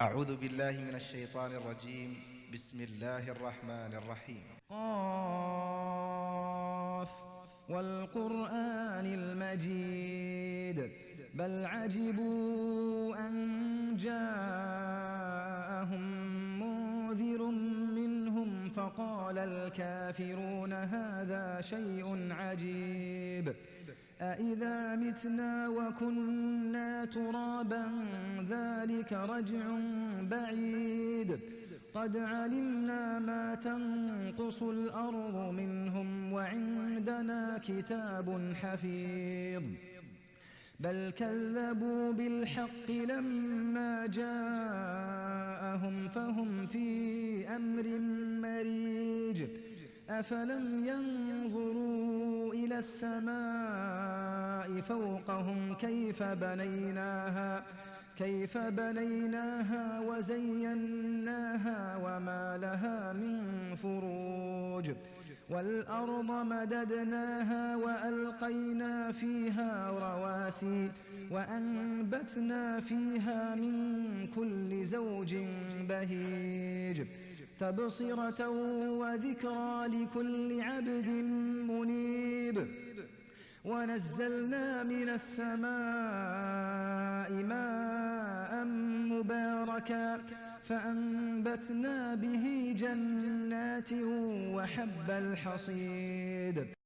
أعوذ بالله من الشيطان الرجيم. بسم الله الرحمن الرحيم. قاف والقرآن المجيد بل عجبوا أن جاءهم منذر منهم فقال الكافرون هذا شيء عجيب أإذا متنا وكنا ترابا ذلك رجع بعيد قد علمنا ما تنقص الأرض منهم وعندنا كتاب حفيظ بل كذبوا بالحق لما جاءهم فهم في أمر مريج أفلم ينظروا إلى السماء فوقهم كيف بنيناها وزيناها وما لها من فروج والأرض مددناها وألقينا فيها رواسي وأنبتنا فيها من كل زوج بهيج تبصرة وذكرى لكل عبد منيب ونزلنا من السماء ماء مباركا فأنبتنا به جنات وحب الحصيد